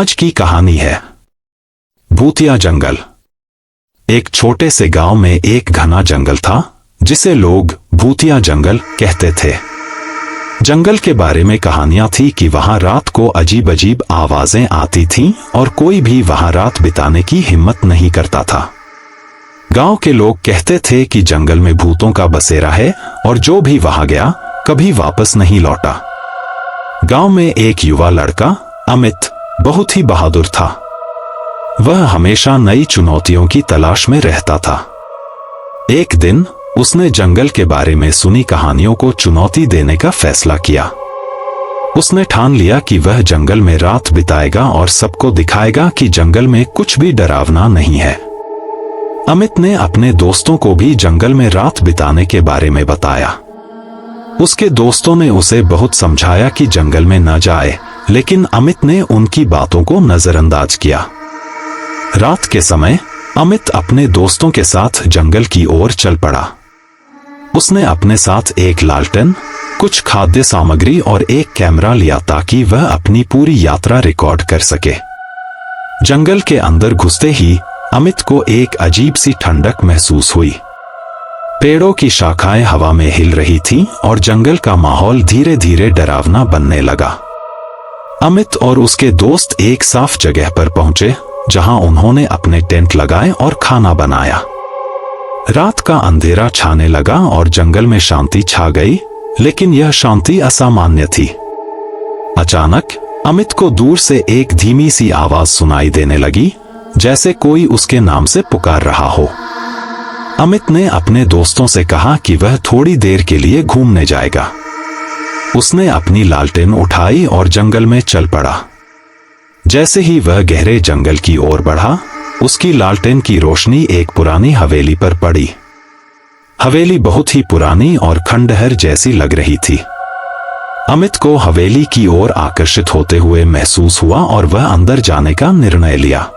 आज की कहानी है भूतिया जंगल। एक छोटे से गांव में एक घना जंगल था जिसे लोग भूतिया जंगल कहते थे। जंगल के बारे में कहानियां थी कि वहां रात को अजीब अजीब आवाजें आती थीं और कोई भी वहां रात बिताने की हिम्मत नहीं करता था। गांव के लोग कहते थे कि जंगल में भूतों का बसेरा है और जो भी वहां गया कभी वापस नहीं लौटा। गांव में एक युवा लड़का अमित बहुत ही बहादुर था। वह हमेशा नई चुनौतियों की तलाश में रहता था। एक दिन उसने जंगल के बारे में सुनी कहानियों को चुनौती देने का फैसला किया। उसने ठान लिया कि वह जंगल में रात बिताएगा और सबको दिखाएगा कि जंगल में कुछ भी डरावना नहीं है। अमित ने अपने दोस्तों को भी जंगल में रात बिताने के बारे में बताया। उसके दोस्तों ने उसे बहुत समझाया कि जंगल में न जाए, लेकिन अमित ने उनकी बातों को नजरअंदाज किया। रात के समय अमित अपने दोस्तों के साथ जंगल की ओर चल पड़ा। उसने अपने साथ एक लालटेन, कुछ खाद्य सामग्री और एक कैमरा लिया ताकि वह अपनी पूरी यात्रा रिकॉर्ड कर सके। जंगल के अंदर घुसते ही अमित को एक अजीब सी ठंडक महसूस हुई। पेड़ों की शाखाएं हवा में हिल रही थीं और जंगल का माहौल धीरे धीरे डरावना बनने लगा। अमित और उसके दोस्त एक साफ जगह पर पहुंचे जहां उन्होंने अपने टेंट लगाए और खाना बनाया। रात का अंधेरा छाने लगा और जंगल में शांति छा गई, लेकिन यह शांति असामान्य थी। अचानक अमित को दूर से एक धीमी सी आवाज सुनाई देने लगी, जैसे कोई उसके नाम से पुकार रहा हो। अमित ने अपने दोस्तों से कहा कि वह थोड़ी देर के लिए घूमने जाएगा। उसने अपनी लालटेन उठाई और जंगल में चल पड़ा। जैसे ही वह गहरे जंगल की ओर बढ़ा, उसकी लालटेन की रोशनी एक पुरानी हवेली पर पड़ी। हवेली बहुत ही पुरानी और खंडहर जैसी लग रही थी। अमित को हवेली की ओर आकर्षित होते हुए महसूस हुआ और वह अंदर जाने का निर्णय लिया।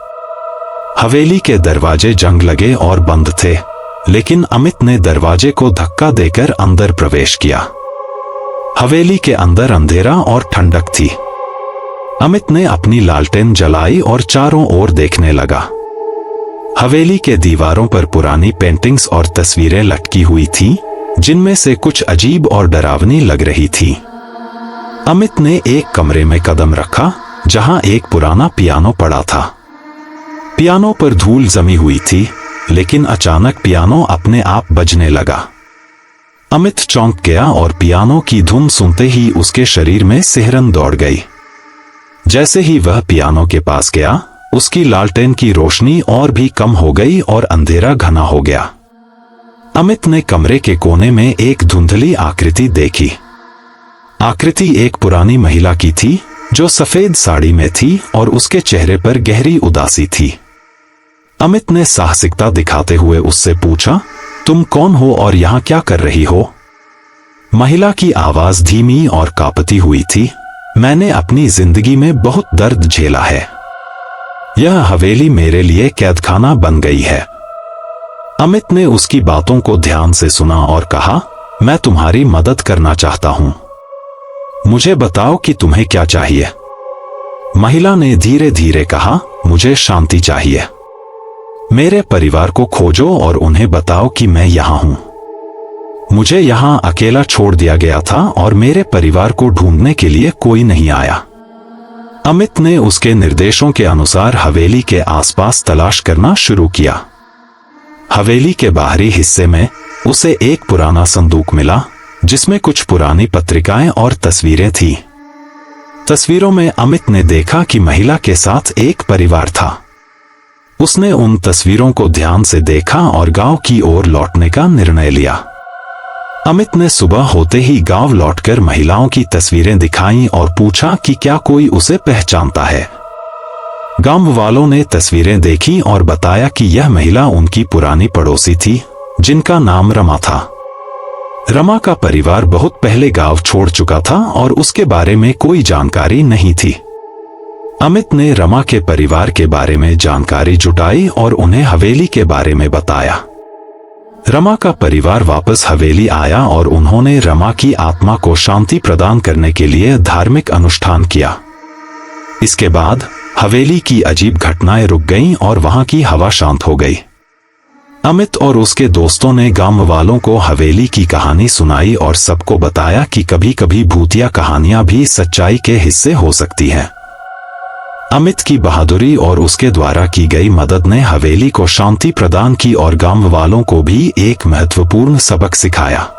हवेली के दरवाजे जंग लगे और बंद थे, लेकिन अमित ने दरवाजे को धक्का देकर अंदर प्रवेश किया। हवेली के अंदर अंधेरा और ठंडक थी। अमित ने अपनी लालटेन जलाई और चारों ओर देखने लगा। हवेली के दीवारों पर पुरानी पेंटिंग्स और तस्वीरें लटकी हुई थीं, जिनमें से कुछ अजीब और डरावनी लग रही थी। अमित ने एक कमरे में कदम रखा जहां एक पुराना पियानो पड़ा था। पियानो पर धूल जमी हुई थी, लेकिन अचानक पियानो अपने आप बजने लगा। अमित चौंक गया और पियानो की धुन सुनते ही उसके शरीर में सिहरन दौड़ गई। जैसे ही वह पियानो के पास गया, उसकी लालटेन की रोशनी और भी कम हो गई और अंधेरा घना हो गया। अमित ने कमरे के कोने में एक धुंधली आकृति देखी। आकृति एक पुरानी महिला की थी जो सफेद साड़ी में थी और उसके चेहरे पर गहरी उदासी थी। अमित ने साहसिकता दिखाते हुए उससे पूछा, तुम कौन हो और यहां क्या कर रही हो? महिला की आवाज धीमी और कांपती हुई थी, मैंने अपनी जिंदगी में बहुत दर्द झेला है। यह हवेली मेरे लिए कैदखाना बन गई है। अमित ने उसकी बातों को ध्यान से सुना और कहा, मैं तुम्हारी मदद करना चाहता हूं। मुझे बताओ कि तुम्हें क्या चाहिए। महिला ने धीरे धीरे कहा, मुझे शांति चाहिए। मेरे परिवार को खोजो और उन्हें बताओ कि मैं यहां हूं। मुझे यहां अकेला छोड़ दिया गया था और मेरे परिवार को ढूंढने के लिए कोई नहीं आया। अमित ने उसके निर्देशों के अनुसार हवेली के आसपास तलाश करना शुरू किया। हवेली के बाहरी हिस्से में उसे एक पुराना संदूक मिला, जिसमें कुछ पुरानी पत्रिकाएं और तस्वीरें थीं। तस्वीरों में अमित ने देखा कि महिला के साथ एक परिवार था। उसने उन तस्वीरों को ध्यान से देखा और गांव की ओर लौटने का निर्णय लिया। अमित ने सुबह होते ही गांव लौटकर महिलाओं की तस्वीरें दिखाईं और पूछा कि क्या कोई उसे पहचानता है। गांव वालों ने तस्वीरें देखी और बताया कि यह महिला उनकी पुरानी पड़ोसी थी, जिनका नाम रमा था। रमा का परिवार बहुत पहले गांव छोड़ चुका था और उसके बारे में कोई जानकारी नहीं थी। अमित ने रमा के परिवार के बारे में जानकारी जुटाई और उन्हें हवेली के बारे में बताया। रमा का परिवार वापस हवेली आया और उन्होंने रमा की आत्मा को शांति प्रदान करने के लिए धार्मिक अनुष्ठान किया। इसके बाद हवेली की अजीब घटनाएं रुक गईं और वहां की हवा शांत हो गई। अमित और उसके दोस्तों ने गांव वालों को हवेली की कहानी सुनाई और सबको बताया कि कभी कभी भूतिया कहानियां भी सच्चाई के हिस्से हो सकती हैं। अमित की बहादुरी और उसके द्वारा की गई मदद ने हवेली को शांति प्रदान की और गांव वालों को भी एक महत्वपूर्ण सबक सिखाया।